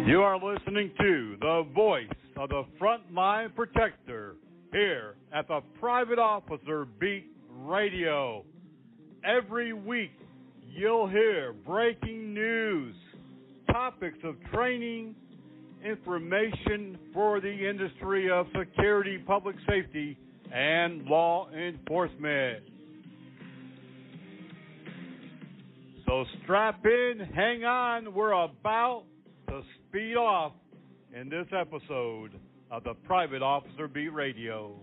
You are listening to the voice of the frontline protector here at the Private Officer Beat Radio. Every week you'll hear breaking news, topics of training, information for the industry of security, public safety, and law enforcement. So strap in, hang on, we're about to speed off in this episode of the Private Officer Beat Radio.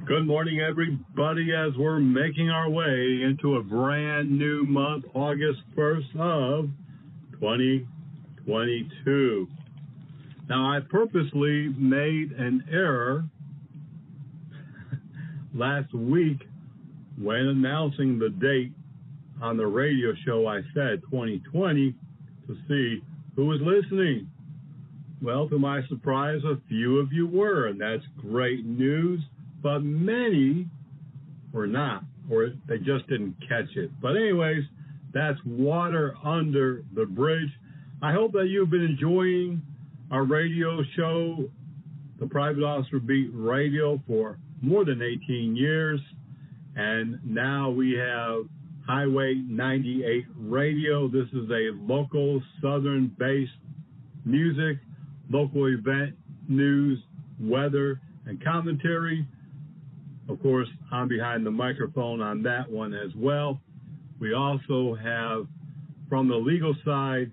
Good morning, everybody, as we're making our way into a brand new month, August 1st of 2022. Now, I purposely made an error last week when announcing the date on the radio show. I said 2020 to see who was listening. Well, to my surprise, a few of you were, and that's great news. But many were not, or they just didn't catch it. But anyways, that's water under the bridge. I hope that you've been enjoying our radio show, the Private Officer Beat Radio, for more than 18 years. And now we have Highway 98 Radio. This is a local, southern-based music, local event, news, weather, and commentary. Of course, I'm behind the microphone on that one as well. We also have, from the legal side,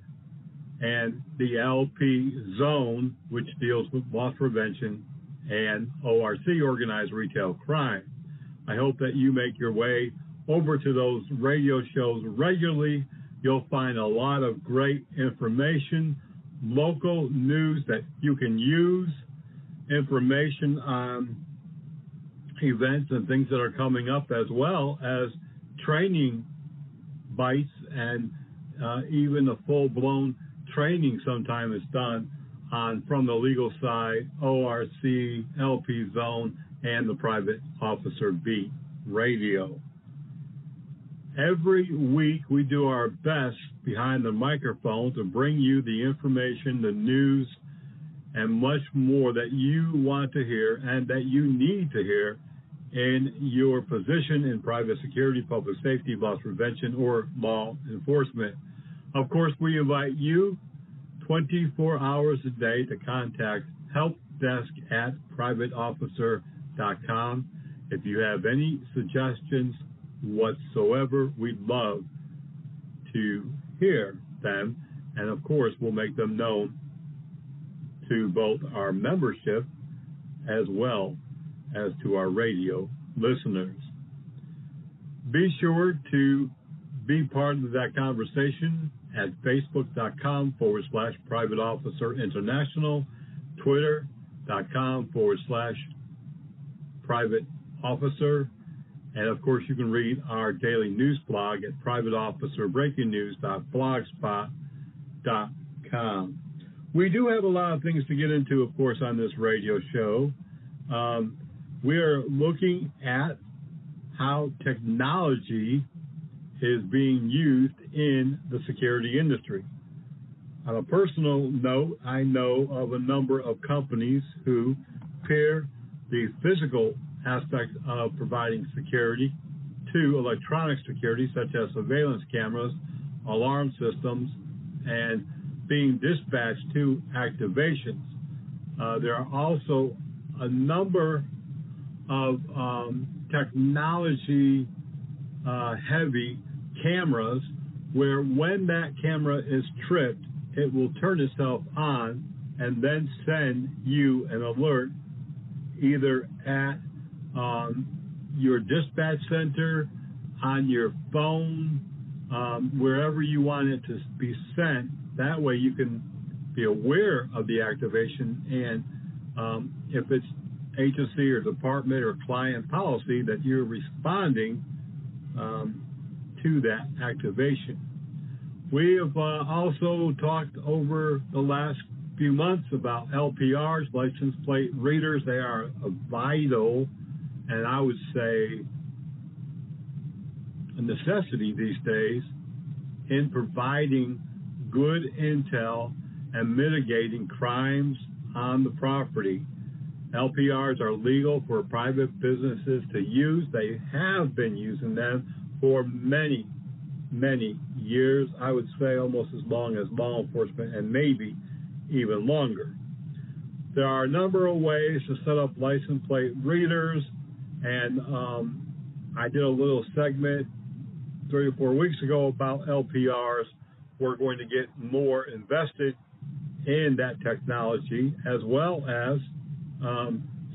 and the LP Zone, which deals with loss prevention, and ORC, Organized Retail Crime. I hope that you make your way over to those radio shows regularly. You'll find a lot of great information, local news that you can use, information on events and things that are coming up, as well as training bites and even a full-blown training sometime is done on from the legal side, ORC, LP Zone, and the Private Officer Beat Radio. Every week we do our best behind the microphone to bring you the information, the news, and much more that you want to hear and that you need to hear in your position in private security, public safety, loss prevention, or law enforcement. Of course, we invite you 24 hours a day to contact helpdesk@privateofficer.com. If you have any suggestions whatsoever, we'd love to hear them. And of course, we'll make them known to both our membership as well as to our radio listeners. Be sure to be part of that conversation at facebook.com/Private Officer International, twitter.com/Private Officer, and of course you can read our daily news blog at privateofficerbreakingnews.blogspot.com. We do have a lot of things to get into, of course, on this radio show. We are looking at how technology is being used in the security industry. On a personal note, I know of a number of companies who pair the physical aspect of providing security to electronic security, such as surveillance cameras, alarm systems, and being dispatched to activations. There are also a number of technology heavy cameras where when that camera is tripped, it will turn itself on and then send you an alert either at your dispatch center, on your phone, wherever you want it to be sent. That way you can be aware of the activation, and if it's agency or department or client policy, that you're responding to that activation. We have also talked over the last few months about LPRs, license plate readers. They are vital, and I would say a necessity these days in providing good intel and mitigating crimes on the property. LPRs are legal for private businesses to use. They have been using them for many, many years. I would say almost as long as law enforcement, and maybe even longer. There are a number of ways to set up license plate readers, and I did a little segment 3 or 4 weeks ago about LPRs. We're going to get more invested in that technology, as well as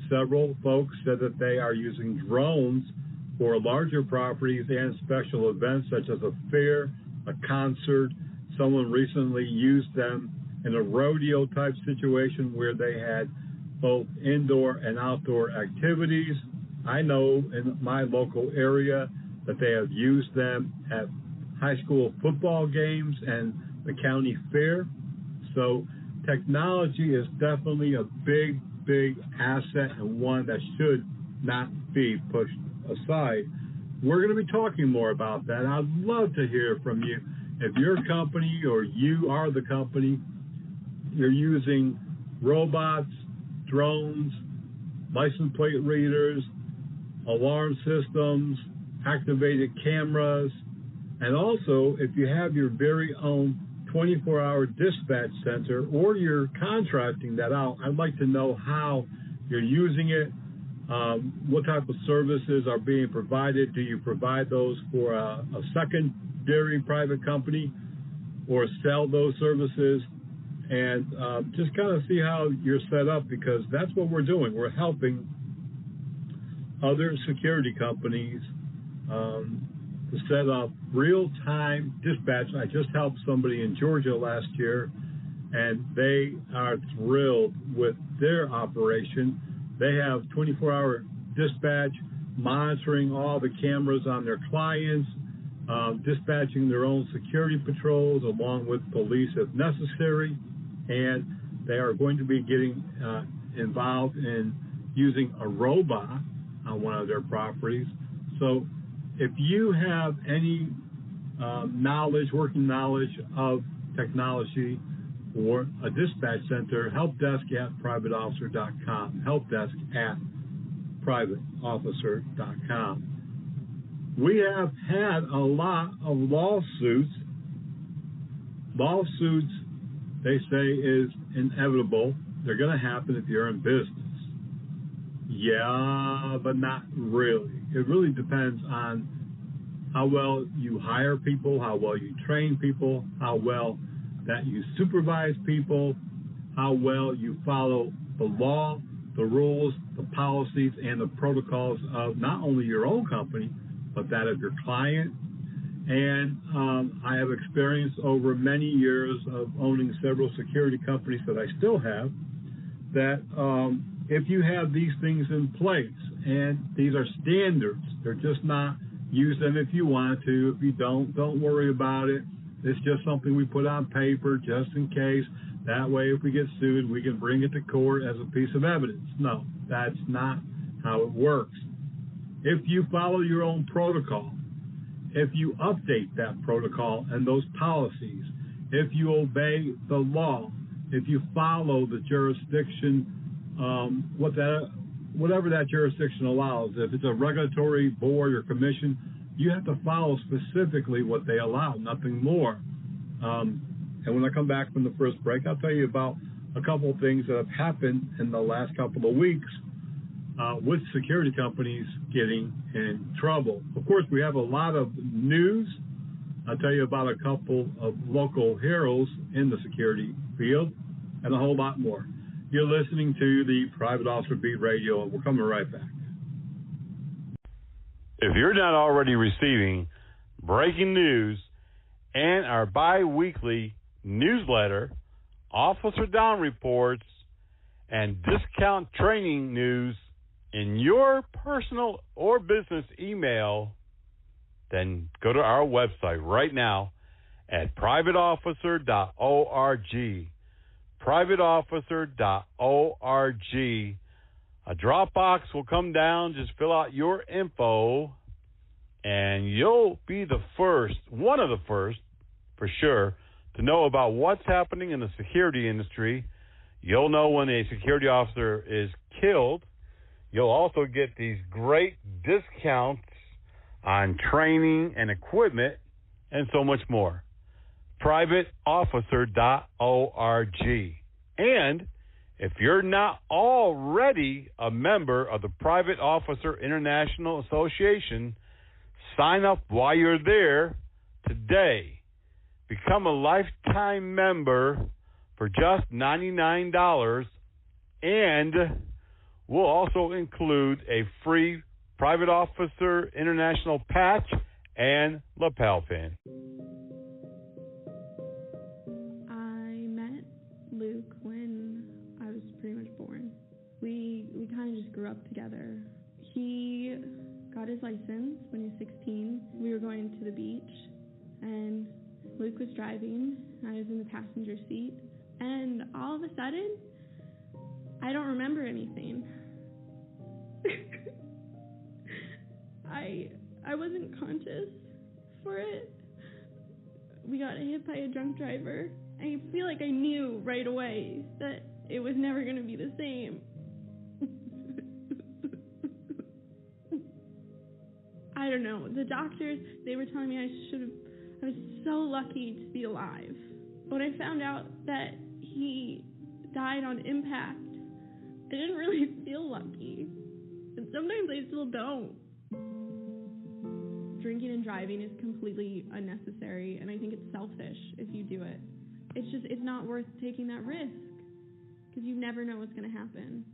several folks said that they are using drones for larger properties and special events such as a fair, a concert. Someone recently used them in a rodeo type situation where they had both indoor and outdoor activities. I know in my local area that they have used them at high school football games and the county fair. So technology is definitely a big asset, and one that should not be pushed aside. We're going to be talking more about that. I'd love to hear from you. If your company or you are the company, you're using robots, drones, license plate readers, alarm systems, activated cameras, and also if you have your very own 24-hour dispatch center, or you're contracting that out, I'd like to know how you're using it, what type of services are being provided. Do you provide those for a secondary private company or sell those services? And just kind of see how you're set up, because that's what we're doing. We're helping other security companies to set up real-time dispatch. I just helped somebody in Georgia last year, and they are thrilled with their operation. They have 24-hour dispatch, monitoring all the cameras on their clients, dispatching their own security patrols along with police if necessary, and they are going to be getting involved in using a robot on one of their properties. So if you have any working knowledge of technology or a dispatch center, helpdesk@privateofficer.com, helpdesk@privateofficer.com. We have had a lot of lawsuits. Lawsuits, they say, is inevitable. They're going to happen if you're in business. Yeah, but not really. It really depends on how well you hire people, how well you train people, how well that you supervise people, how well you follow the law, the rules, the policies, and the protocols of not only your own company, but that of your client. And I have experience over many years of owning several security companies that I still have, that if you have these things in place, and these are standards, they're just not use them if you want to. If you don't worry about it. It's just something we put on paper just in case. That way, if we get sued, we can bring it to court as a piece of evidence. No, that's not how it works. If you follow your own protocol, if you update that protocol and those policies, if you obey the law, if you follow the jurisdiction, whatever that jurisdiction allows, if it's a regulatory board or commission, you have to follow specifically what they allow, nothing more. And when I come back from the first break, I'll tell you about a couple of things that have happened in the last couple of weeks with security companies getting in trouble. Of course, we have a lot of news. I'll tell you about a couple of local heroes in the security field and a whole lot more. You're listening to the Private Officer Beat Radio, and we're coming right back. If you're not already receiving breaking news and our bi-weekly newsletter, Officer Down Reports, and discount training news in your personal or business email, then go to our website right now at privateofficer.org. privateofficer.org. A Dropbox will come down. Just fill out your info, and you'll be the first, one of the first, for sure, to know about what's happening in the security industry. You'll know when a security officer is killed. You'll also get these great discounts on training and equipment and so much more. privateofficer.org. And if you're not already a member of the Private Officer International Association, sign up while you're there today. Become a lifetime member for just $99, and we'll also include a free Private Officer International patch and lapel pin. I met Luke when I was pretty much born. We kind of just grew up together. He got his license when he was 16. We were going to the beach, and Luke was driving. I was in the passenger seat, and all of a sudden, I don't remember anything. I wasn't conscious for it. We got hit by a drunk driver. I feel like I knew right away that it was never going to be the same. I don't know. The doctors, they were telling me I was so lucky to be alive. When I found out that he died on impact, I didn't really feel lucky. And sometimes I still don't. Drinking and driving is completely unnecessary, and I think it's selfish if you do it. It's not worth taking that risk, because you never know what's going to happen.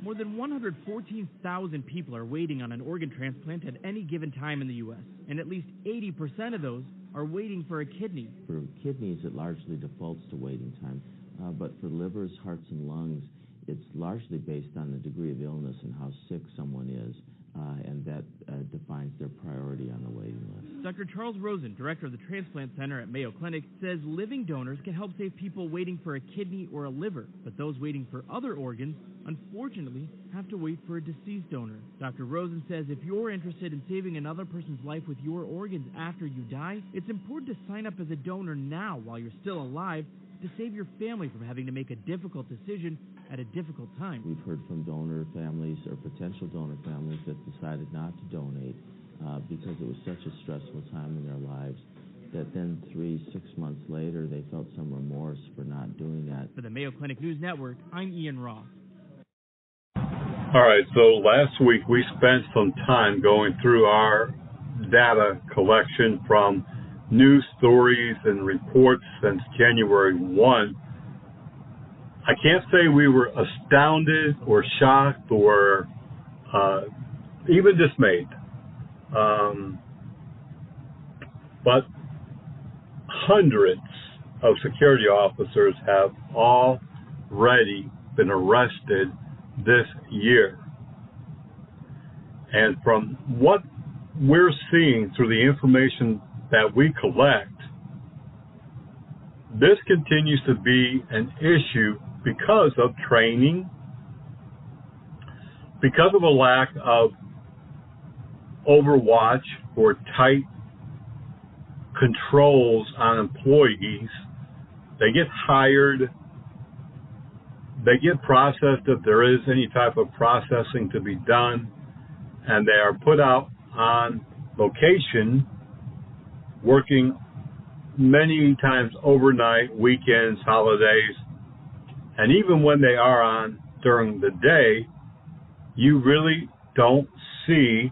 More than 114,000 people are waiting on an organ transplant at any given time in the U.S., and at least 80% of those are waiting for a kidney. For kidneys, it largely defaults to waiting time, but for livers, hearts, and lungs, it's largely based on the degree of illness and how sick someone is, and that defines their priority on the waiting list. Dr. Charles Rosen, director of the Transplant Center at Mayo Clinic, says living donors can help save people waiting for a kidney or a liver, but those waiting for other organs, unfortunately, have to wait for a deceased donor. Dr. Rosen says if you're interested in saving another person's life with your organs after you die, it's important to sign up as a donor now while you're still alive to save your family from having to make a difficult decision at a difficult time. We've heard from donor families or potential donor families that decided not to donate because it was such a stressful time in their lives that then 3-6 months later they felt some remorse for not doing that. For the Mayo Clinic News Network, I'm Ian Ross. All right, so last week we spent some time going through our data collection from news stories and reports since January 1. I can't say we were astounded or shocked or even dismayed. But hundreds of security officers have already been arrested this year. And from what we're seeing through the information that we collect, this continues to be an issue because of training, because of a lack of overwatch or tight controls on employees. They get hired, they get processed if there is any type of processing to be done, and they are put out on location, working many times overnight, weekends, holidays, and even when they are on during the day, you really don't see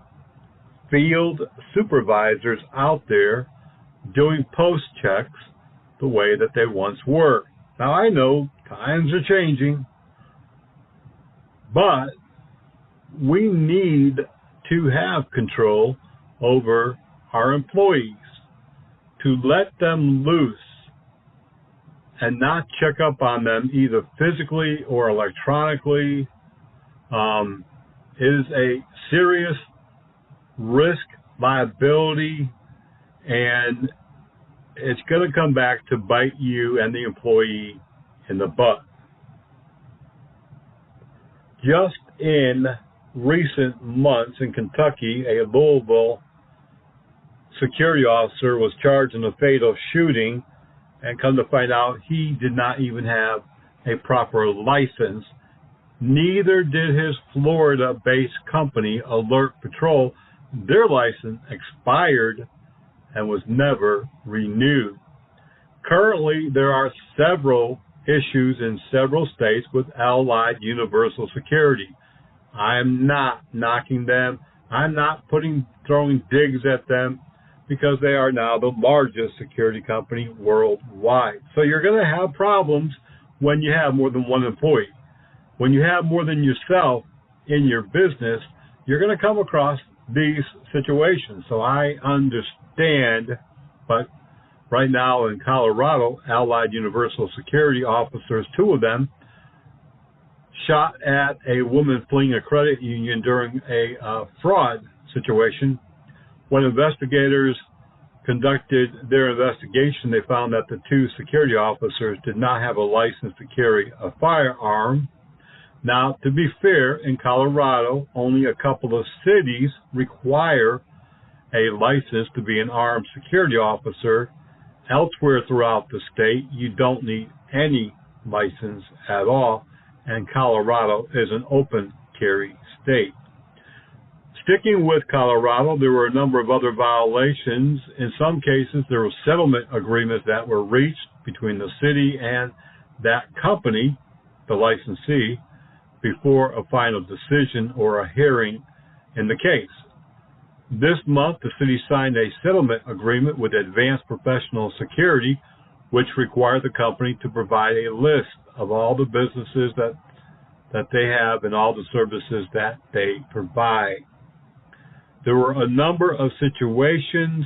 field supervisors out there doing post checks the way that they once were. Now, I know times are changing, but we need to have control over our employees, to let them loose and not check up on them either physically or electronically is a serious risk, liability, and it's going to come back to bite you and the employee in the butt. Just in recent months in Kentucky, a Louisville security officer was charged in a fatal shooting, and come to find out he did not even have a proper license. Neither did his Florida-based company, Alert Patrol. Their license expired and was never renewed. Currently, there are several issues in several states with Allied Universal Security. I'm not knocking them. I'm not throwing digs at them, because they are now the largest security company worldwide. So you're going to have problems when you have more than one employee. When you have more than yourself in your business, you're going to come across these situations. So I understand, but right now in Colorado, Allied Universal Security officers, 2 of them, shot at a woman fleeing a credit union during a fraud situation. When investigators conducted their investigation, they found that the 2 security officers did not have a license to carry a firearm. Now, to be fair, in Colorado, only a couple of cities require a license to be an armed security officer. Elsewhere throughout the state, you don't need any license at all, and Colorado is an open carry state. Sticking with Colorado, there were a number of other violations. In some cases, there were settlement agreements that were reached between the city and that company, the licensee, before a final decision or a hearing in the case. This month, the city signed a settlement agreement with Advanced Professional Security, which required the company to provide a list of all the businesses that they have and all the services that they provide. There were a number of situations,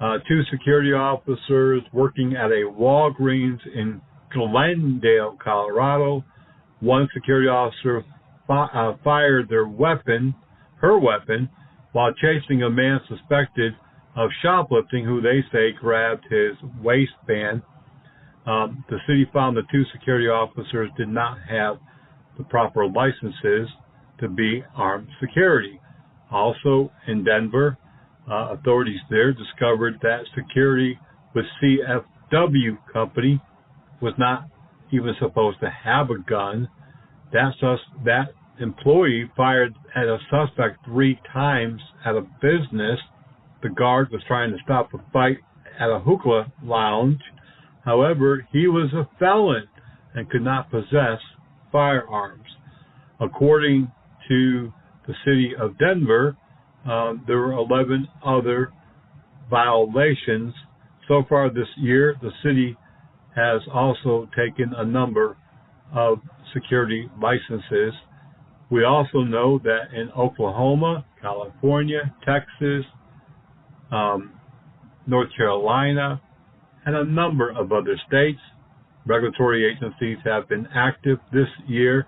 2 security officers working at a Walgreens in Glendale, Colorado. One security officer fired her weapon, while chasing a man suspected of shoplifting, who they say grabbed his waistband. The city found the 2 security officers did not have the proper licenses to be armed security. Also in Denver, authorities there discovered that security with CFW Company was not even supposed to have a gun. That employee fired at a suspect 3 times at a business. The guard was trying to stop a fight at a hookah lounge. However, he was a felon and could not possess firearms. According to the city of Denver, there were 11 other violations. So far this year, the city has also taken a number of security licenses. We also know that in Oklahoma, California, Texas, North Carolina, and a number of other states, regulatory agencies have been active this year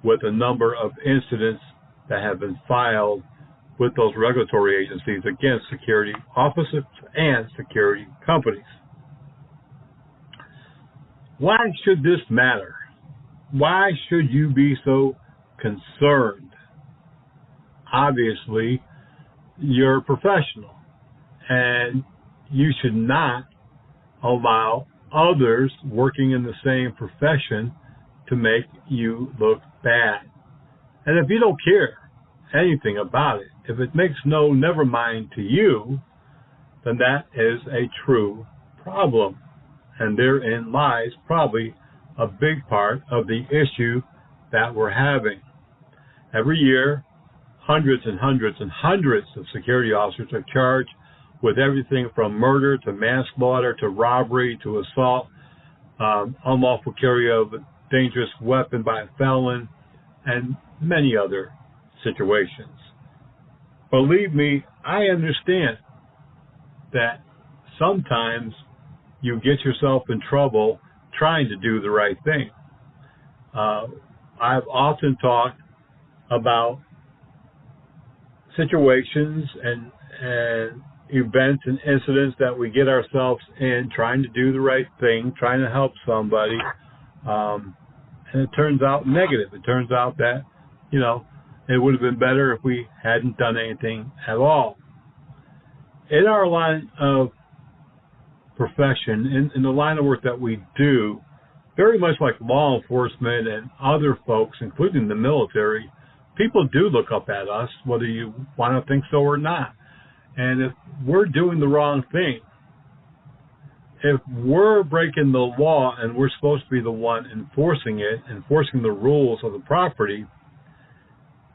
with a number of incidents that have been filed with those regulatory agencies against security officers and security companies. Why should this matter? Why should you be so concerned? Obviously, you're a professional, and you should not allow others working in the same profession to make you look bad. And if you don't care anything about it, if it makes never mind to you, then that is a true problem. And therein lies probably a big part of the issue that we're having. Every year, hundreds and hundreds and hundreds of security officers are charged with everything from murder to manslaughter to robbery to assault, unlawful carry of a dangerous weapon by a felon, and many other situations. Believe me, I understand that sometimes you get yourself in trouble trying to do the right thing. I've often talked about situations and events and incidents that we get ourselves in, trying to do the right thing, trying to help somebody, and it turns out negative. It turns out that, it would have been better if we hadn't done anything at all. In our line of profession, in the line of work that we do, very much like law enforcement and other folks, including the military, people do look up at us, whether you want to think so or not. And if we're doing the wrong thing, if we're breaking the law and we're supposed to be the one enforcing it, enforcing the rules of the property,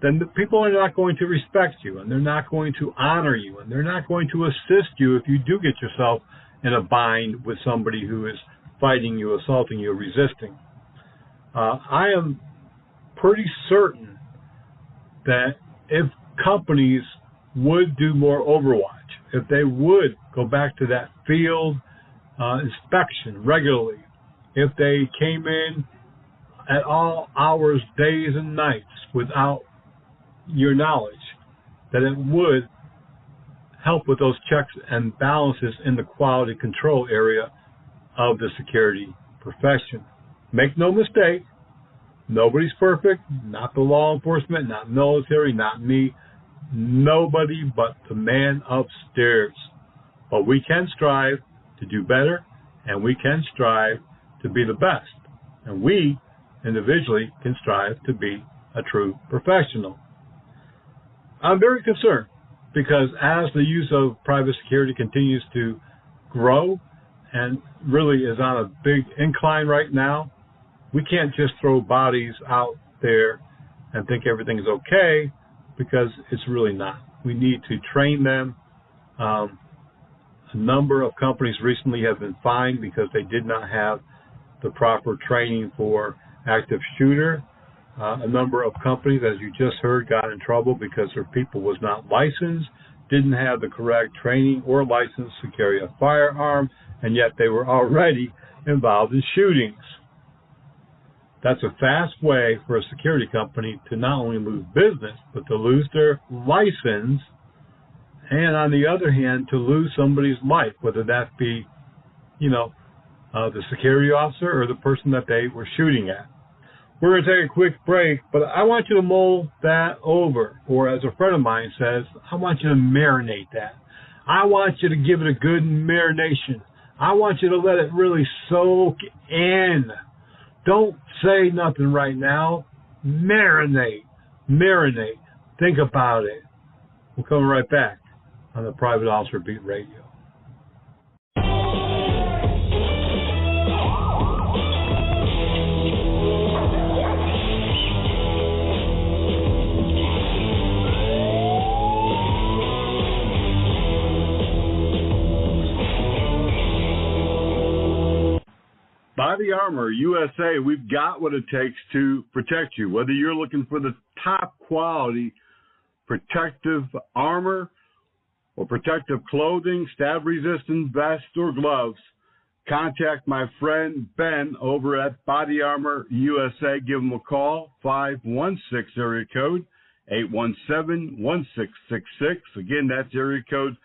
then the people are not going to respect you, and they're not going to honor you, and they're not going to assist you if you do get yourself in a bind with somebody who is fighting you, assaulting you, resisting. I am pretty certain that if companies would do more overwatch, if they would go back to that field inspection regularly, if they came in at all hours, days and nights without your knowledge, that it would help with those checks and balances in the quality control area of the security profession. Make no mistake, nobody's perfect, not the law enforcement, not military, not me, nobody but the man upstairs. But we can strive to do better, and we can strive to be the best. And we individually can strive to be a true professional. I'm very concerned because as the use of private security continues to grow and really is on a big incline right now, we can't just throw bodies out there and think everything is okay, because it's really not. We need to train them. A number of companies recently have been fined because they did not have the proper training for active shooter. A number of companies, as you just heard, got in trouble because their people was not licensed, didn't have the correct training or license to carry a firearm, and yet they were already involved in shootings. That's a fast way for a security company to not only lose business, but to lose their license, and on the other hand, to lose somebody's life, whether that be, the security officer or the person that they were shooting at. We're going to take a quick break, but I want you to mull that over, or as a friend of mine says, I want you to marinate that. I want you to give it a good marination. I want you to let it really soak in. Don't say nothing right now. Marinate. Think about it. We'll come right back on the Private Officer Beat Radio. Body Armor USA, we've got what it takes to protect you. Whether you're looking for the top quality protective armor or protective clothing, stab-resistant vests or gloves, contact my friend Ben over at Body Armor USA. Give him a call, 516 area code 817-1666. Again, that's area code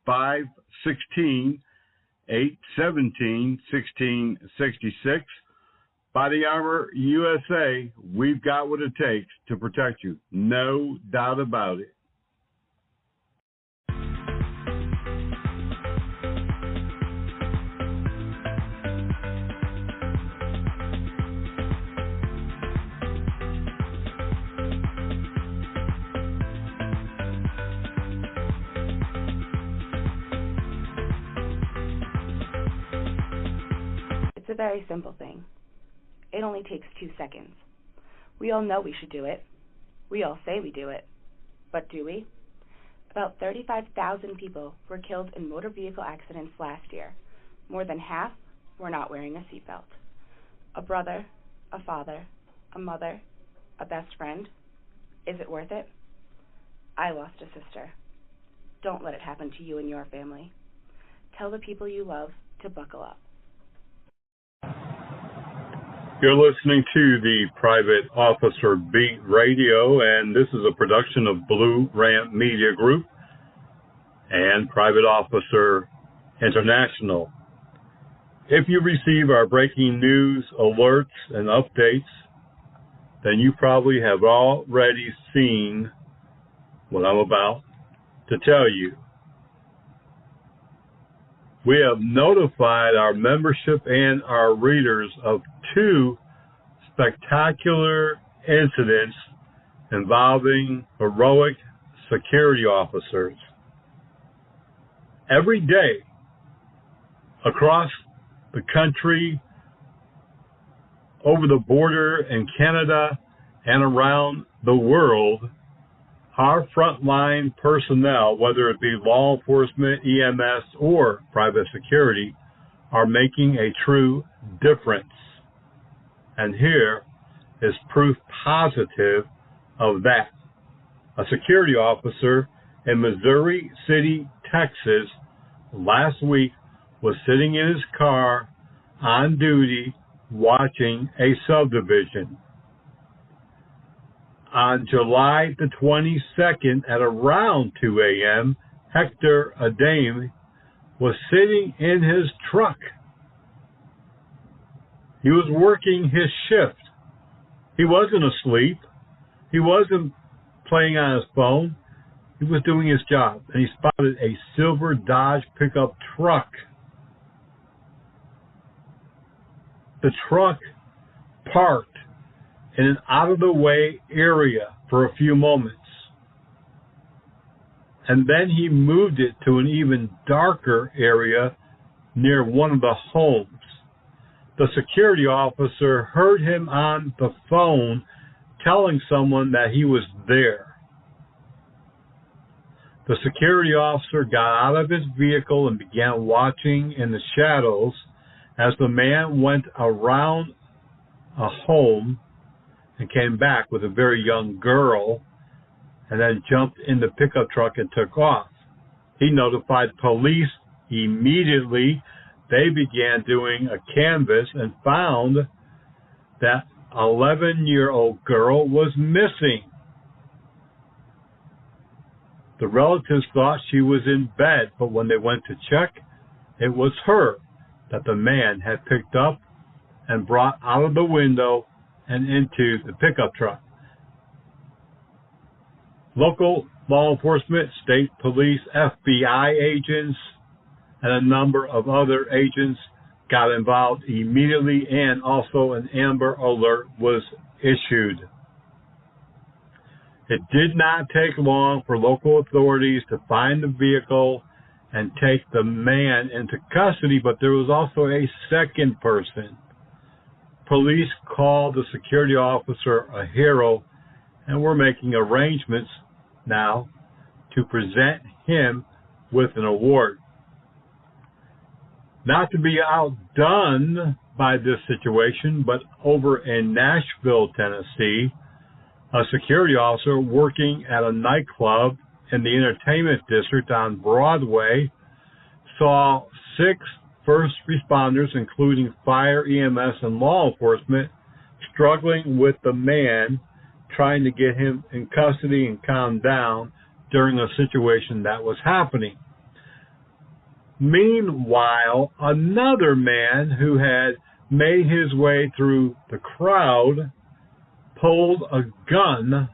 516-817-1666. Body Armor USA, we've got what it takes to protect you. No doubt about it. It's a very simple thing. It only takes 2 seconds. We all know we should do it. We all say we do it. But do we? About 35,000 people were killed in motor vehicle accidents last year. More than half were not wearing a seatbelt. A brother, a father, a mother, a best friend. Is it worth it? I lost a sister. Don't let it happen to you and your family. Tell the people you love to buckle up. You're listening to the Private Officer Beat Radio, and this is a production of Blue Ramp Media Group. and Private Officer International. If you receive our breaking news alerts and updates, then you probably have already seen what I'm about to tell you. We have notified our membership and our readers of 2 spectacular incidents involving heroic security officers. Every day, across the country, over the border in Canada, and around the world, our frontline personnel, whether it be law enforcement, EMS, or private security, are making a true difference. And here is proof positive of that. A security officer in Missouri City, Texas, last week was sitting in his car on duty watching a subdivision. On July the 22nd at around 2 a.m., Hector Adame was sitting in his truck. He was working his shift. He wasn't asleep. He wasn't playing on his phone. He was doing his job, and he spotted a silver Dodge pickup truck. The truck parked in an out-of-the-way area for a few moments. And then he moved it to an even darker area near one of the homes. The security officer heard him on the phone telling someone that he was there. The security officer got out of his vehicle and began watching in the shadows as the man went around a home and came back with a very young girl and then jumped in the pickup truck and took off. He notified police immediately. They began doing a canvass and found that 11-year-old girl was missing. The relatives thought she was in bed, but when they went to check, it was her that the man had picked up and brought out of the window and into the pickup truck. Local law enforcement, state police, FBI agents, and a number of other agents got involved immediately, and also an Amber Alert was issued. It did not take long for local authorities to find the vehicle and take the man into custody, but there was also a second person. Police called the security officer a hero, and we're making arrangements now to present him with an award. Not to be outdone by this situation, but over in Nashville, Tennessee, a security officer working at a nightclub in the entertainment district on Broadway saw 6 first responders, including fire, EMS, and law enforcement, struggling with the man, trying to get him in custody and calmed down during a situation that was happening. Meanwhile, another man who had made his way through the crowd pulled a gun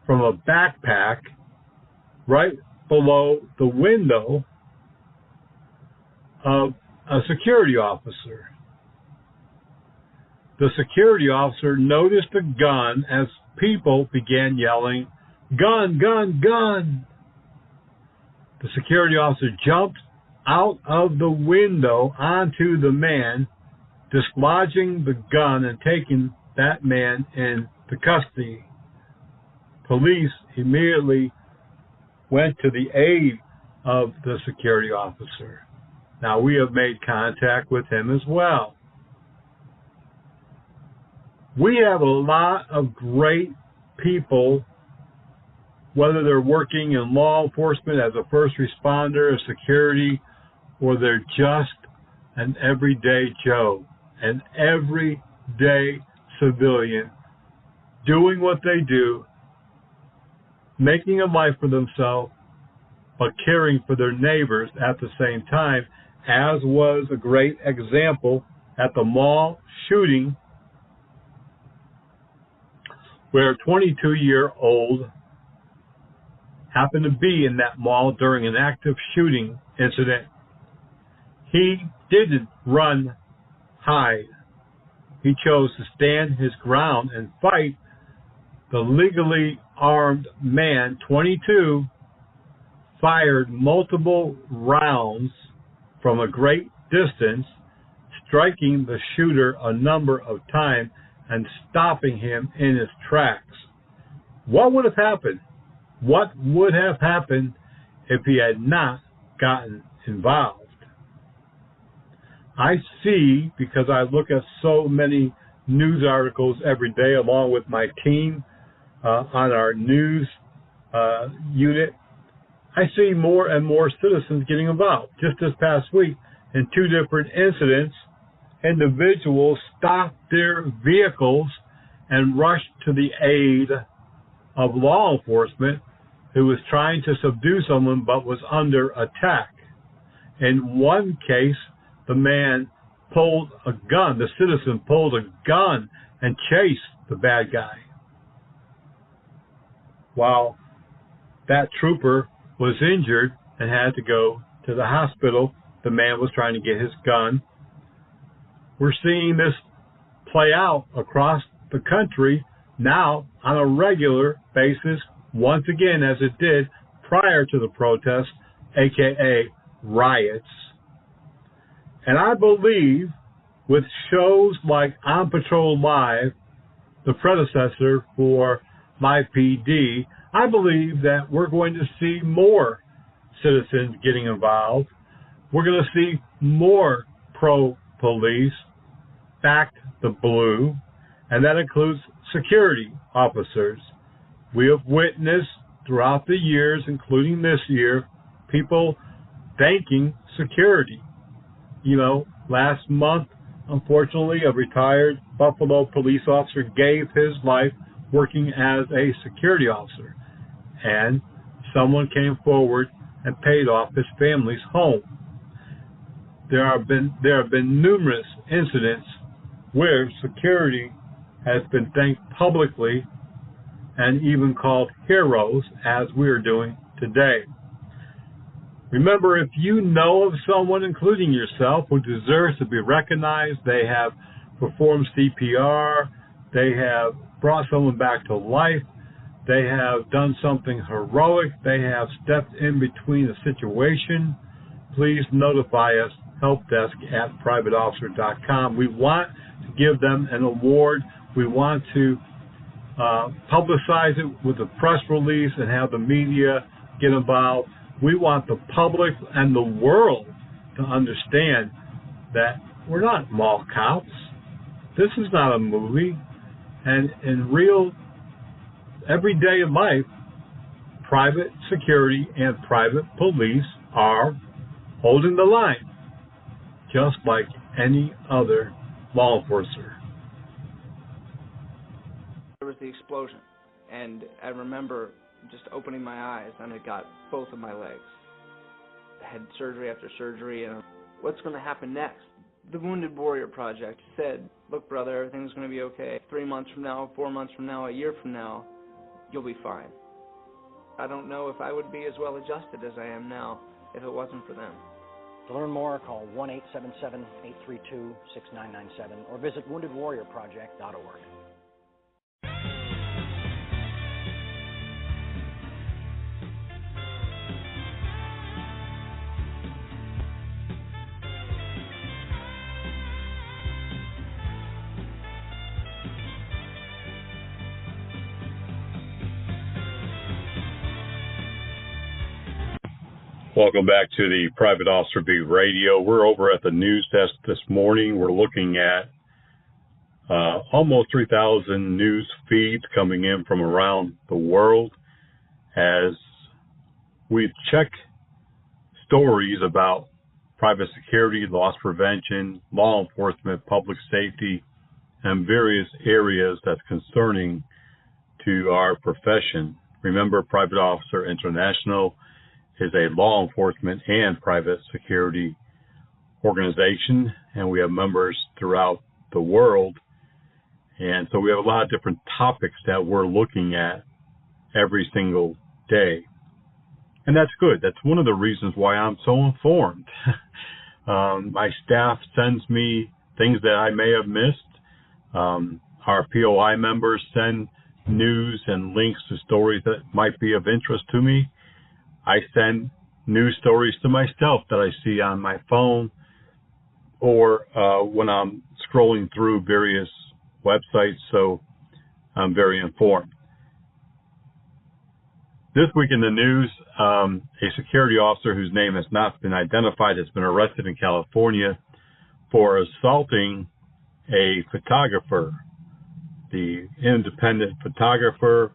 from a backpack right below the window of a security officer. The security officer noticed the gun as people began yelling, "Gun, gun, gun!" The security officer jumped out of the window onto the man, dislodging the gun and taking that man into custody. Police immediately went to the aid of the security officer. Now, we have made contact with him as well. We have a lot of great people, whether they're working in law enforcement as a first responder, a security, or they're just an everyday Joe, an everyday civilian doing what they do making a life for themselves, but caring for their neighbors at the same time, as was a great example at the mall shooting, where a 22-year-old happened to be in that mall during an active shooting incident. He didn't run, hide. He chose to stand his ground and fight the legally armed man. 22 fired multiple rounds from a great distance, striking the shooter a number of times and stopping him in his tracks. What would have happened? What would have happened if he had not gotten involved? I see, because I look at so many news articles every day along with my team on our news unit, I see more and more citizens getting involved. Just this past week, in 2 different incidents, individuals stopped their vehicles and rushed to the aid of law enforcement who was trying to subdue someone but was under attack. In one case, the man pulled a gun, the citizen pulled a gun and chased the bad guy. While that trooper was injured and had to go to the hospital, the man was trying to get his gun. We're seeing this play out across the country now on a regular basis, once again, as it did prior to the protests, aka riots. And I believe with shows like On Patrol Live, the predecessor for Live PD, I believe that we're going to see more citizens getting involved. We're going to see more pro-police, back the blue, and that includes security officers. We have witnessed throughout the years, including this year, people thanking security. You know, last month, unfortunately, a retired Buffalo police officer gave his life working as a security officer, and someone came forward and paid off his family's home. There have been numerous incidents where security has been thanked publicly and even called heroes, as we are doing today. Remember, if you know of someone, including yourself, who deserves to be recognized, they have performed CPR, they have brought someone back to life, they have done something heroic, they have stepped in between a situation, please notify us, helpdesk@privateofficer.com. We want to give them an award. We want to publicize it with a press release and have the media get involved. We want the public and the world to understand that we're not mall cops. This is not a movie. And in real, everyday life, private security and private police are holding the line, just like any other law enforcer. There was the explosion, and I remember just opening my eyes, and it got both of my legs. I had surgery after surgery, and what's going to happen next? The Wounded Warrior Project said, look, brother, everything's going to be okay. 3 months from now, 4 months from now, a year from now, you'll be fine. I don't know if I would be as well adjusted as I am now if it wasn't for them. To learn more, call 1-877-832-6997 or visit woundedwarriorproject.org. Welcome back to the Private Officer Beat Radio. We're over at the news desk this morning. We're looking at almost 3,000 news feeds coming in from around the world as we check stories about private security, loss prevention, law enforcement, public safety, and various areas that's concerning to our profession. Remember, Private Officer International is a law enforcement and private security organization, and we have members throughout the world. And so we have a lot of different topics that we're looking at every single day. And that's good. That's one of the reasons why I'm so informed. My staff sends me things that I may have missed. Our POI members send news and links to stories that might be of interest to me. I send news stories to myself that I see on my phone or when I'm scrolling through various websites, so I'm very informed. This week in the news, a security officer whose name has not been identified has been arrested in California for assaulting a photographer. The independent photographer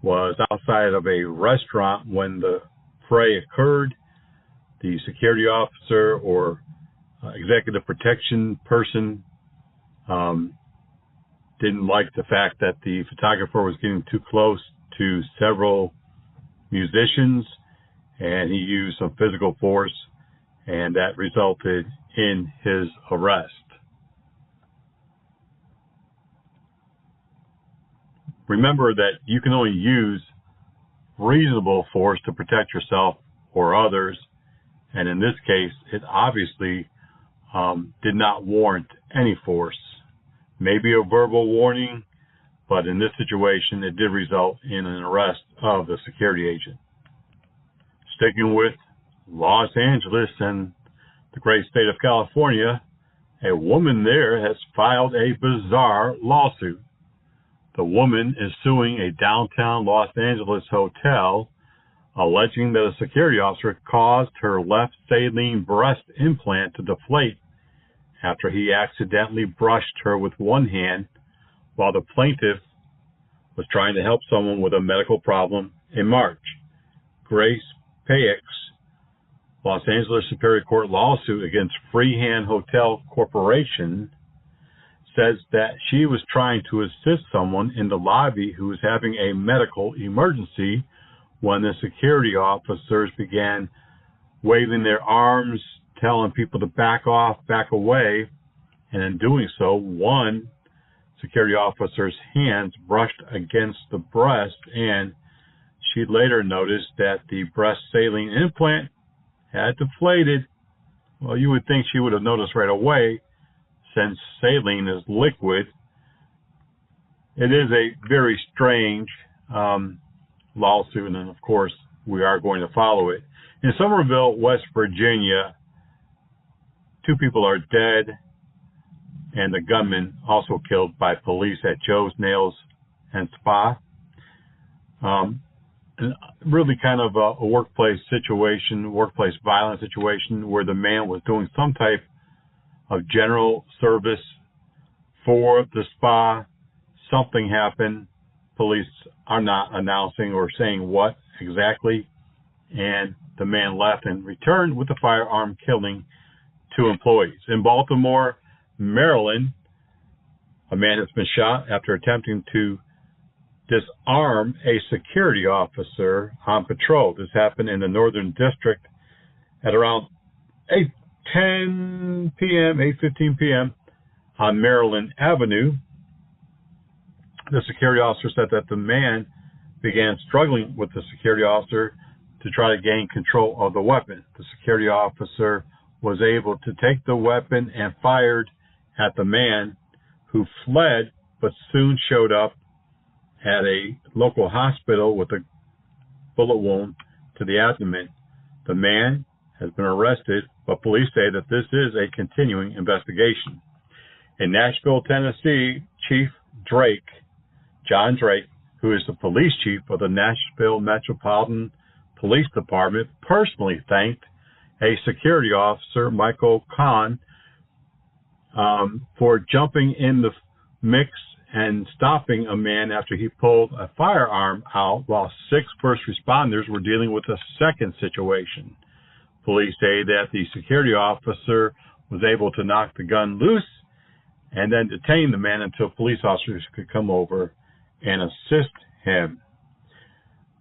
was outside of a restaurant when the fray occurred. The security officer or executive protection person didn't like the fact that the photographer was getting too close to several musicians, and he used some physical force, and that resulted in his arrest. Remember that you can only use reasonable force to protect yourself or others, and in this case, it obviously did not warrant any force. Maybe a verbal warning, but in this situation, it did result in an arrest of the security agent. Sticking with Los Angeles and the great state of California, a woman there has filed a bizarre lawsuit. The woman is suing a downtown Los Angeles hotel, alleging that a security officer caused her left saline breast implant to deflate after he accidentally brushed her with one hand while the plaintiff was trying to help someone with a medical problem in March. Grace Payek's Los Angeles Superior Court lawsuit against Freehand Hotel Corporation says that she was trying to assist someone in the lobby who was having a medical emergency when the security officers began waving their arms, telling people to back off, back away, and in doing so, one security officer's hands brushed against the breast, and she later noticed that the breast saline implant had deflated. Well, you would think she would have noticed right away, since saline is liquid. It is a very strange lawsuit, and of course, we are going to follow it. In Somerville, West Virginia, 2 people are dead, and the gunman also killed by police at Joe's Nails and Spa. Really kind of a workplace situation, workplace violence situation, where the man was doing some type of general service for the spa. Something happened. Police are not announcing or saying what exactly. And the man left and returned with a firearm, killing 2 employees. In Baltimore, Maryland, a man has been shot after attempting to disarm a security officer on patrol. This happened in the Northern District at around 8:15 p.m. on Maryland Avenue. The security officer said that the man began struggling with the security officer to try to gain control of the weapon. The security officer was able to take the weapon and fired at the man, who fled but soon showed up at a local hospital with a bullet wound to the abdomen. The man has been arrested, but police say that this is a continuing investigation. In Nashville, Tennessee, Chief Drake, John Drake, who is the police chief of the Nashville Metropolitan Police Department, personally thanked a security officer, Michael Kahn, for jumping in the mix and stopping a man after he pulled a firearm out while 6 first responders were dealing with a second situation. Police say that the security officer was able to knock the gun loose and then detain the man until police officers could come over and assist him.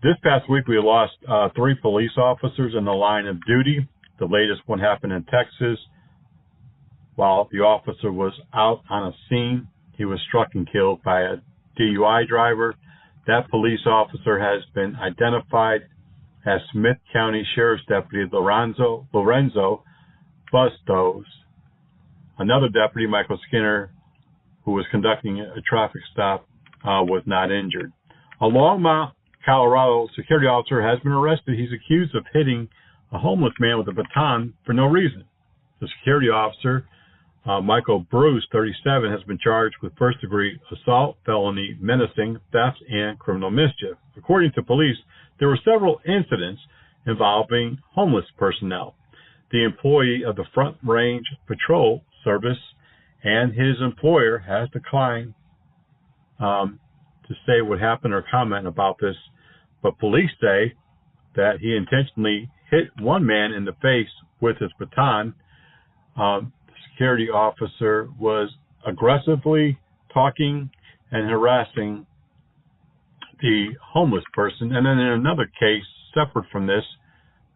This past week, we lost 3 police officers in the line of duty. The latest one happened in Texas. While the officer was out on a scene, he was struck and killed by a DUI driver. That police officer has been identified as Smith County Sheriff's Deputy Lorenzo Bustos. Another deputy, Michael Skinner, who was conducting a traffic stop, was not injured. A Longmont, Colorado security officer has been arrested. He's accused of hitting a homeless man with a baton for no reason. The security officer, Michael Bruce, 37, has been charged with first-degree assault, felony, menacing, theft, and criminal mischief. According to police, there were several incidents involving homeless personnel. The employee of the Front Range Patrol Service and his employer has declined to say what happened or comment about this, but police say that he intentionally hit one man in the face with his baton. The security officer was aggressively talking and harassing the homeless person. And then in another case, separate from this,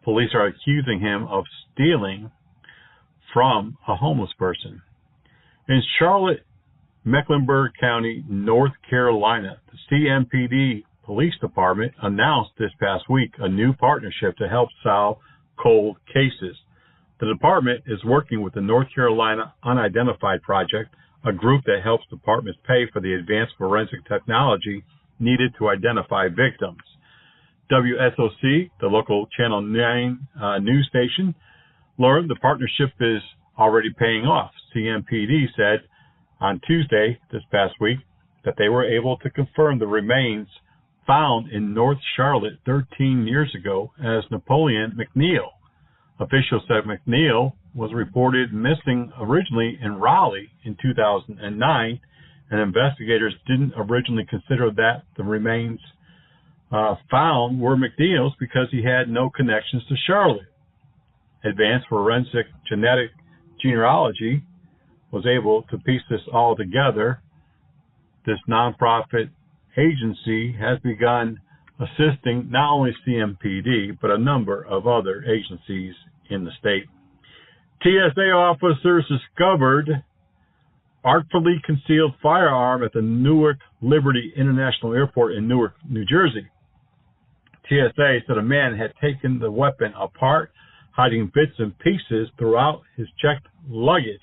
police are accusing him of stealing from a homeless person. In Charlotte, Mecklenburg County, North Carolina, the CMPD Police Department announced this past week a new partnership to help solve cold cases. The department is working with the North Carolina Unidentified Project, a group that helps departments pay for the advanced forensic technology needed to identify victims. WSOC, the local Channel 9 news station, learned the partnership is already paying off. CMPD said on Tuesday, this past week, that they were able to confirm the remains found in North Charlotte 13 years ago as Napoleon McNeil. Officials said McNeil was reported missing originally in Raleigh in 2009, and investigators didn't originally consider that the remains found were McNeil's because he had no connections to Charlotte. Advanced Forensic Genetic Genealogy was able to piece this all together. This nonprofit agency has begun assisting not only CMPD, but a number of other agencies in the state. TSA officers discovered artfully concealed firearm at the Newark Liberty International Airport in Newark, New Jersey. TSA said a man had taken the weapon apart, hiding bits and pieces throughout his checked luggage.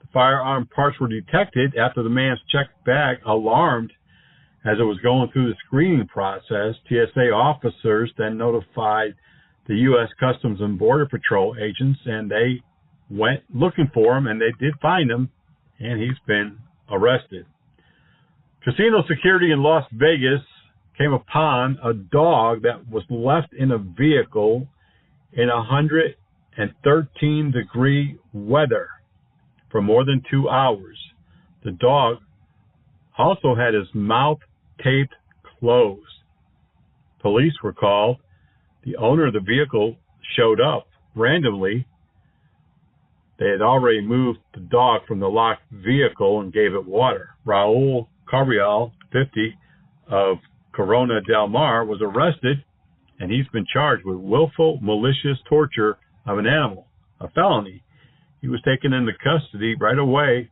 The firearm parts were detected after the man's checked bag alarmed as it was going through the screening process. TSA officers then notified the U.S. Customs and Border Patrol agents, and they went looking for him, and they did find him, and he's been arrested. Casino security in Las Vegas came upon a dog that was left in a vehicle in 113-degree weather for more than 2 hours. The dog also had his mouth taped closed. Police were called. The owner of the vehicle showed up randomly. They had already moved the dog from the locked vehicle and gave it water. Raul Carrial, 50, of Corona Del Mar, was arrested, and he's been charged with willful, malicious torture of an animal, a felony. He was taken into custody right away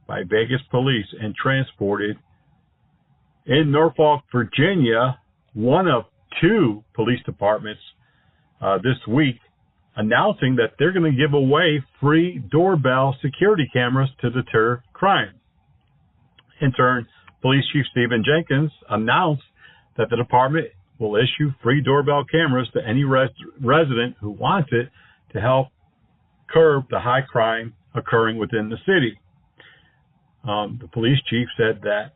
by Vegas police and transported. In Norfolk, Virginia, one of 2 police departments this week announcing that they're going to give away free doorbell security cameras to deter crime. In turn, Police Chief Stephen Jenkins announced that the department will issue free doorbell cameras to any resident who wants it to help curb the high crime occurring within the city. The police chief said that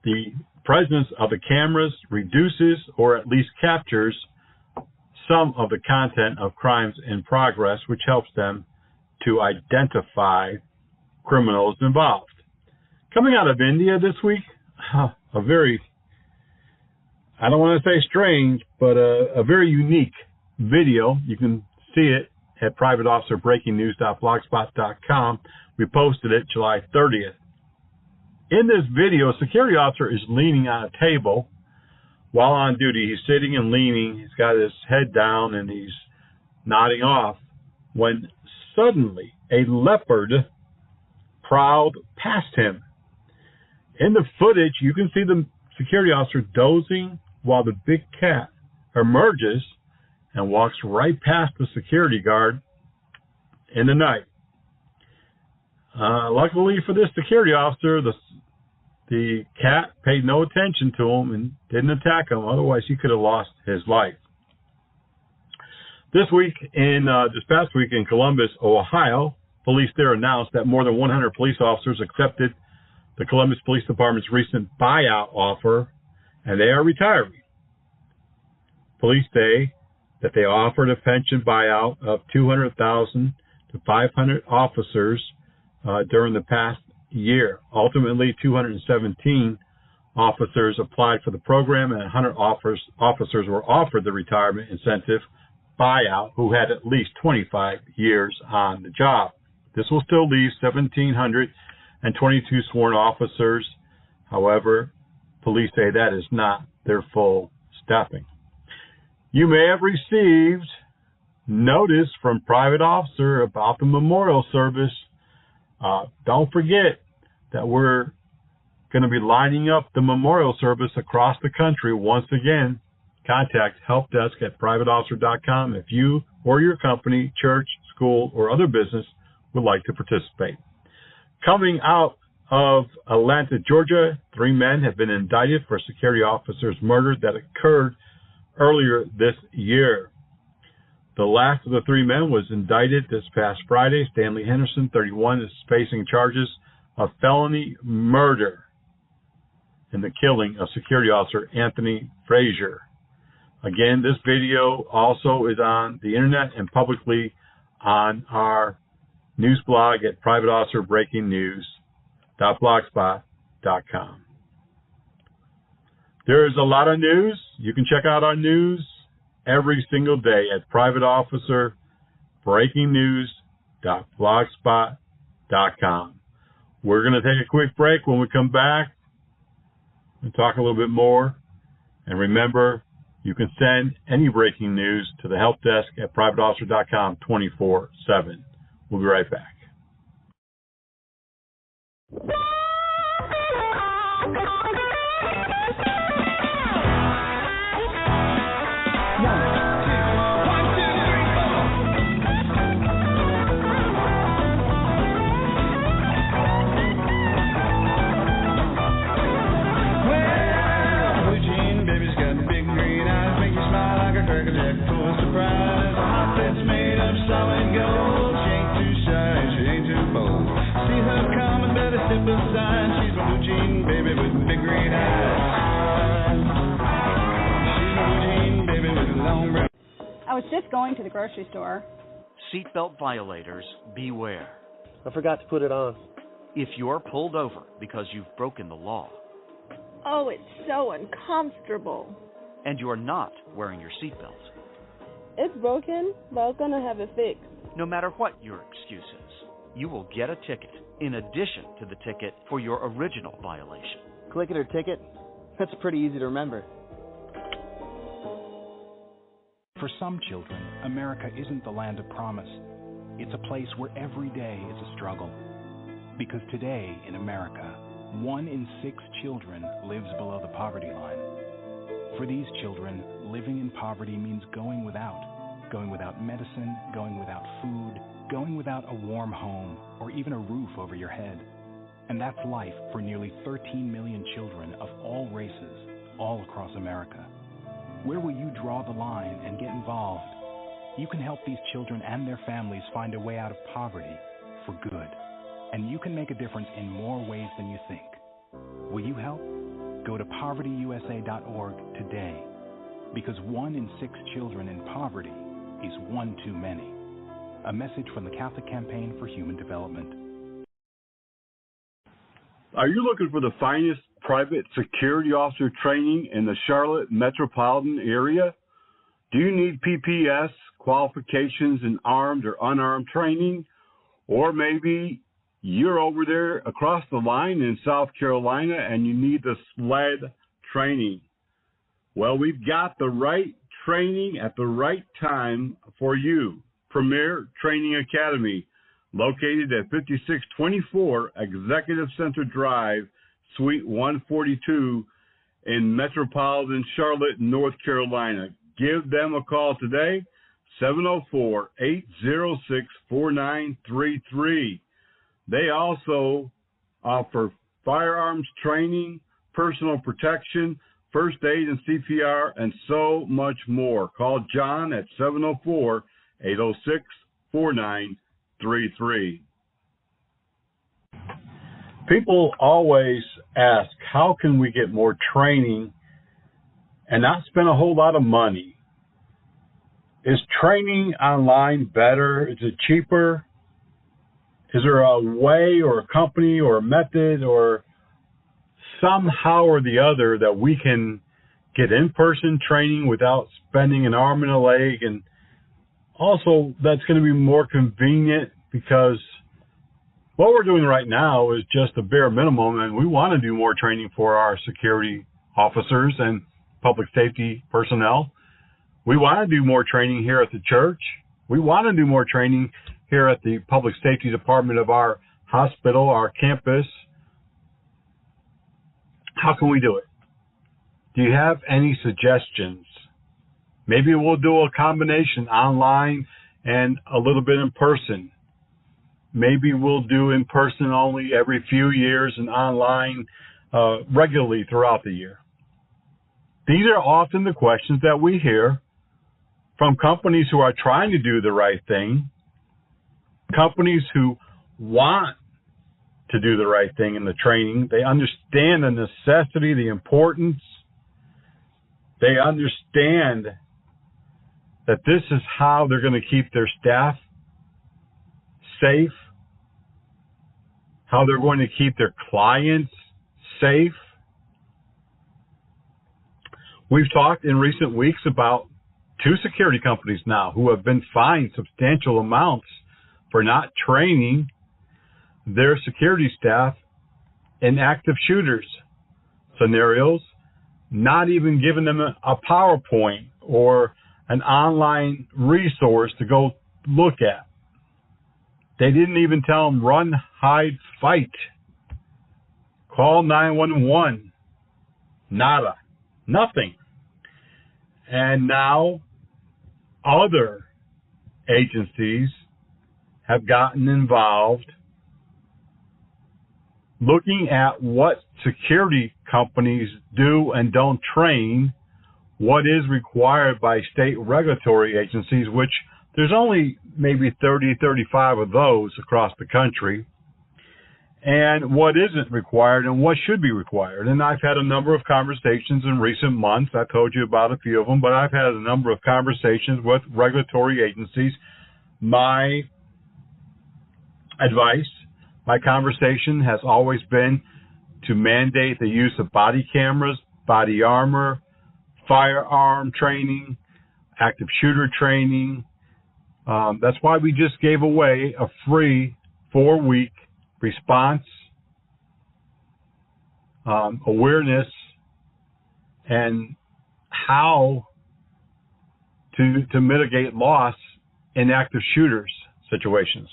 the presence of the cameras reduces or at least captures some of the content of crimes in progress, which helps them to identify criminals involved. Coming out of India this week, a very, I don't want to say strange, but a very unique video. You can see it at privateofficerbreakingnews.blogspot.com. We posted it July 30th. In this video, a security officer is leaning on a table while on duty, he's sitting and leaning. He's got his head down and he's nodding off when suddenly a leopard prowled past him. In the footage, you can see the security officer dozing while the big cat emerges and walks right past the security guard in the night. Luckily for this security officer, the cat paid no attention to him and didn't attack him. Otherwise, he could have lost his life. This past week in Columbus, Ohio, police there announced that more than 100 police officers accepted the Columbus Police Department's recent buyout offer, and they are retiring. Police say that they offered a pension buyout of $200,000 to 500 officers during the past year. Ultimately, 217 officers applied for the program, and 100 officers were offered the retirement incentive buyout who had at least 25 years on the job. This will still leave 1,722 sworn officers. However, police say that is not their full staffing. You may have received notice from private officer about the memorial service. Don't forget that we're going to be lining up the memorial service across the country. Once again, contact helpdesk@privateofficer.com if you or your company, church, school, or other business would like to participate. Coming out of Atlanta, Georgia, 3 men have been indicted for security officers' murder that occurred earlier this year. The last of the 3 men was indicted this past Friday. Stanley Henderson, 31, is facing charges of felony murder in the killing of security officer Anthony Frazier. Again, this video also is on the internet and publicly on our news blog at privateofficerbreakingnews.blogspot.com. There is a lot of news. You can check out our news every single day at privateofficerbreakingnews.blogspot.com. We're going to take a quick break. When we come back and talk a little bit more. And remember, you can send any breaking news to the help desk at privateofficer.com 24/7. We'll be right back. I was just going to the grocery store. Seatbelt violators, beware. I forgot to put it on. If you're pulled over because you've broken the law. Oh, it's so uncomfortable. And you're not wearing your seatbelt. It's broken, but I'm gonna have it fixed. No matter what your excuse is, you will get a ticket in addition to the ticket for your original violation. Click it or ticket? That's pretty easy to remember. For some children, America isn't the land of promise. It's a place where every day is a struggle. Because today in America, 1 in 6 children lives below the poverty line. For these children, living in poverty means going without medicine, going without food, going without a warm home, or even a roof over your head. And that's life for nearly 13 million children of all races, all across America. Where will you draw the line and get involved? You can help these children and their families find a way out of poverty for good. And you can make a difference in more ways than you think. Will you help? Go to povertyusa.org today. Because 1 in 6 children in poverty is one too many. A message from the Catholic Campaign for Human Development. Are you looking for the finest private security officer training in the Charlotte metropolitan area? Do you need PPS qualifications in armed or unarmed training? Or maybe you're over there across the line in South Carolina and you need the SLED training. Well, we've got the right training at the right time for you. Premier Training Academy, located at 5624 Executive Center Drive, Suite 142 in metropolitan Charlotte, North Carolina. Give them a call today, 704-806-4933. They also offer firearms training, personal protection, first aid and CPR, and so much more. Call John at 704-806-4933. People always ask, how can we get more training and not spend a whole lot of money? Is training online better? Is it cheaper? Is there a way or a company or a method or somehow or the other that we can get in-person training without spending an arm and a leg? And also that's going to be more convenient, because what we're doing right now is just a bare minimum, and we want to do more training for our security officers and public safety personnel. We want to do more training here at the church. We want to do more training here at the public safety department of our hospital, our campus. How can we do it? Do you have any suggestions? Maybe we'll do a combination, online and a little bit in person. Maybe we'll do in person only every few years and online regularly throughout the year. These are often the questions that we hear from companies who are trying to do the right thing, companies who want to do the right thing in the training. They understand the necessity, the importance. They understand that this is how they're going to keep their staff safe, how they're going to keep their clients safe. We've talked in recent weeks about 2 security companies now who have been fined substantial amounts for not training their security staff in active shooters scenarios, not even giving them a PowerPoint or an online resource to go look at. They didn't even tell them run, hide, fight. Call 911. Nada. Nothing. And now other agencies have gotten involved, looking at what security companies do and don't train, what is required by state regulatory agencies, which there's only maybe 30, 35 of those across the country, and what isn't required and what should be required. And I've had a number of conversations in recent months. I told you about a few of them, but I've had a number of conversations with regulatory agencies. My advice, my conversation has always been to mandate the use of body cameras, body armor, firearm training, active shooter training. That's why we just gave away a free 4-week response, awareness, and how to mitigate loss in active shooters situations.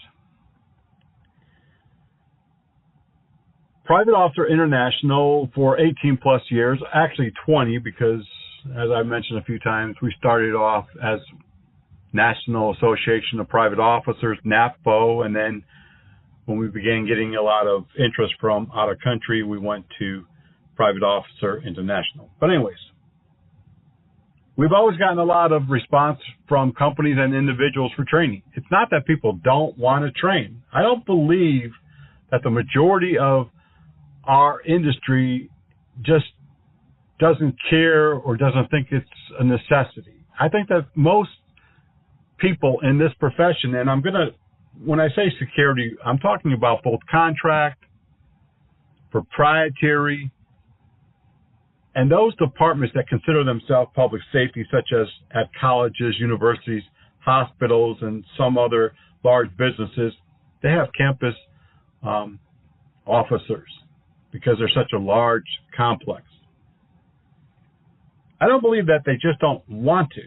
Private Officer International for 18 plus years, actually 20, because as I mentioned a few times, we started off as National Association of Private Officers, NAPO, and then when we began getting a lot of interest from out of country, we went to Private Officer International. But anyways, we've always gotten a lot of response from companies and individuals for training. It's not that people don't want to train. I don't believe that the majority of our industry just doesn't care or doesn't think it's a necessity. I think that most people in this profession, and when I say security, I'm talking about both contract, proprietary, and those departments that consider themselves public safety, such as at colleges, universities, hospitals, and some other large businesses. They have campus officers because they're such a large complex. I don't believe that they just don't want to.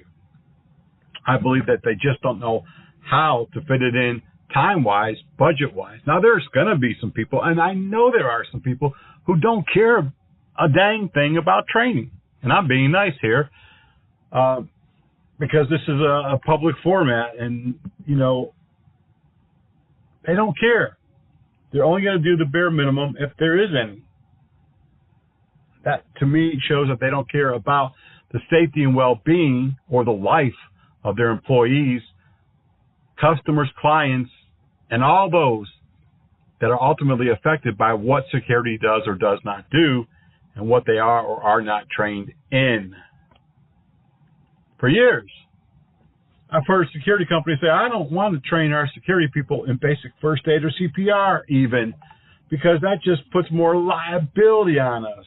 I believe that they just don't know how to fit it in time-wise, budget-wise. Now, there's going to be some people, and I know there are some people who don't care a dang thing about training. And I'm being nice here because this is a public format, and, you know, they don't care. They're only going to do the bare minimum if there is any. That, to me, shows that they don't care about the safety and well-being or the life of their employees, customers, clients, and all those that are ultimately affected by what security does or does not do and what they are or are not trained in. For years, I've heard security companies say, I don't want to train our security people in basic first aid or CPR even, because that just puts more liability on us.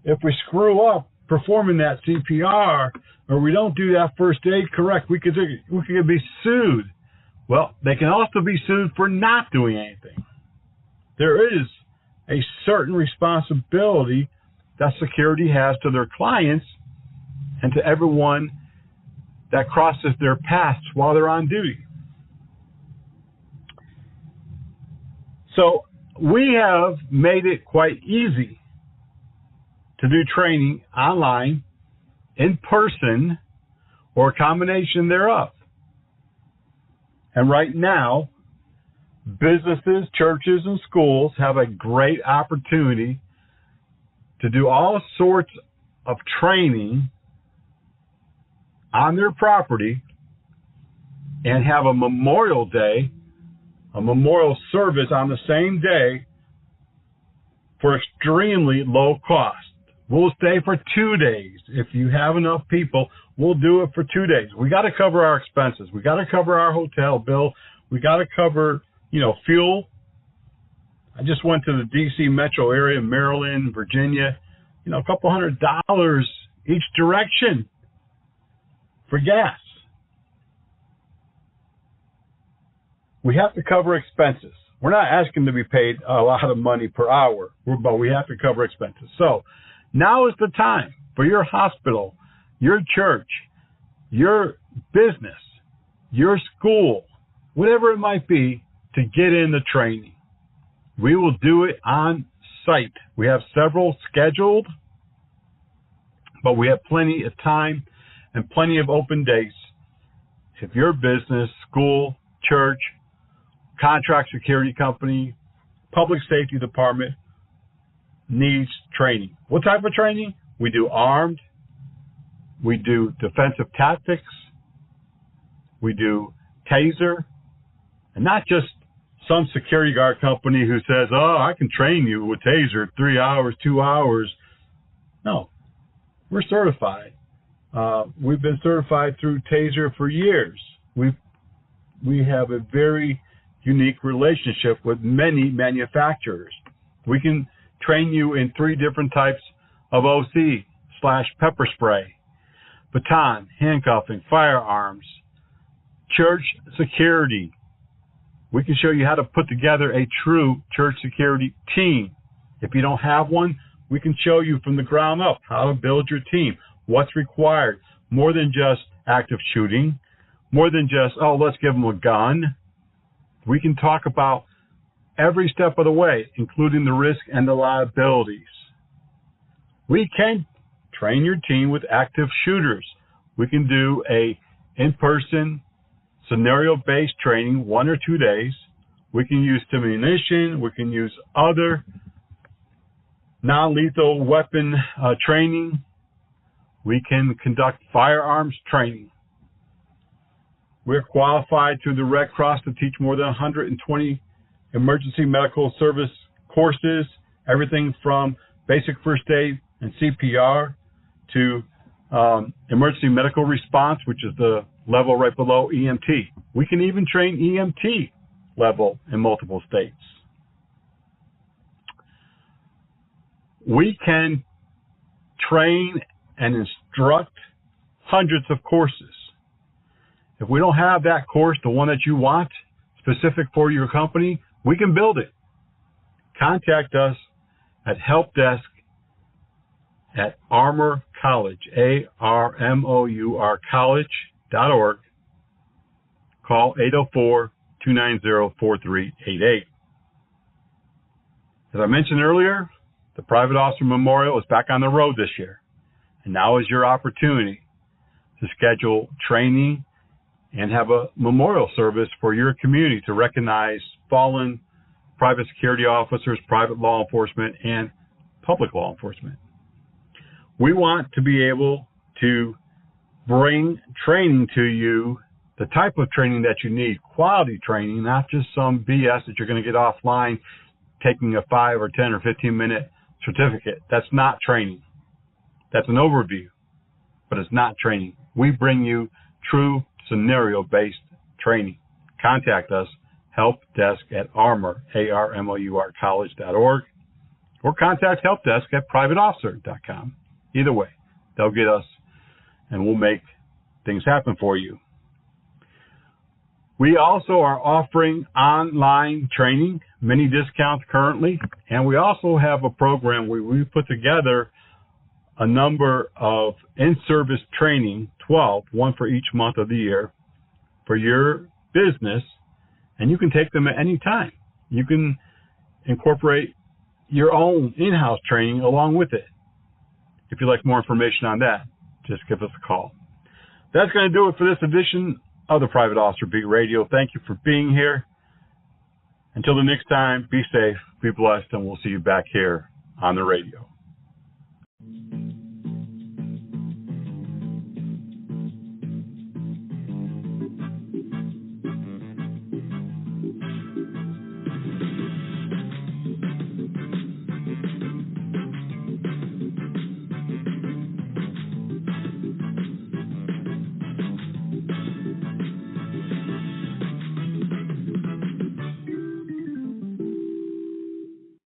If we screw up performing that CPR or we don't do that first aid correct, we could be sued. Well, they can also be sued for not doing anything. There is a certain responsibility that security has to their clients and to everyone that crosses their paths while they're on duty. So we have made it quite easy to do training online, in person, or a combination thereof. And right now, businesses, churches, and schools have a great opportunity to do all sorts of training on their property and have a Memorial Day, a memorial service on the same day for extremely low cost. We'll stay for 2 days. If you have enough people, we'll do it for 2 days. We got to cover our expenses. We got to cover our hotel bill. We got to cover, fuel. I just went to the D.C. metro area, Maryland, Virginia, a couple $100 each direction for gas. We have to cover expenses. We're not asking to be paid a lot of money per hour, but we have to cover expenses. So now is the time for your hospital, your church, your business, your school, whatever it might be, to get in the training. We will do it on site. We have several scheduled, but we have plenty of time and plenty of open days. If your business, school, church, contract security company, public safety department needs training. What type of training? We do armed. We do defensive tactics. We do taser. And not just some security guard company who says, oh, I can train you with taser 3 hours, 2 hours. No, we're certified. We've been certified through taser for years. We have a very unique relationship with many manufacturers. We can train you in 3 different types of OC/pepper spray, baton, handcuffing, firearms, church security. We can show you how to put together a true church security team. If you don't have one, we can show you from the ground up how to build your team, what's required, more than just active shooting, more than just, oh, let's give them a gun. We can talk about every step of the way, including the risk and the liabilities. We can train your team with active shooters. We can do a in-person scenario-based training 1 or 2 days. We can use ammunition. We can use other non-lethal weapon training. We can conduct firearms training. We're qualified through the Red Cross to teach more than 120 emergency medical service courses, everything from basic first aid and CPR to emergency medical response, which is the level right below EMT. We can even train EMT level in multiple states. We can train and instruct hundreds of courses. If we don't have that course, the one that you want, specific for your company, we can build it. Contact us at helpdesk at Armour College, ARMOUR college.org. Call 804-290-4388. As I mentioned earlier, the Private Officer Memorial is back on the road this year. And now is your opportunity to schedule training and have a memorial service for your community to recognize fallen private security officers, private law enforcement, and public law enforcement. We want to be able to bring training to you, the type of training that you need, quality training, not just some BS that you're going to get offline taking a 5 or 10 or 15-minute certificate. That's not training. That's an overview, but it's not training. We bring you true scenario-based training. Contact us, helpdesk@armour, ARMOUR college.org, or contact helpdesk@privateofficer.com. Either way, they'll get us, and we'll make things happen for you. We also are offering online training, many discounts currently, and we also have a program where we put together a number of in-service training, 12, one for each month of the year, for your business, and you can take them at any time. You can incorporate your own in-house training along with it. If you'd like more information on that, just give us a call. That's going to do it for this edition of the Private Officer Beat Radio. Thank you for being here. Until the next time, be safe, be blessed, and we'll see you back here on the radio.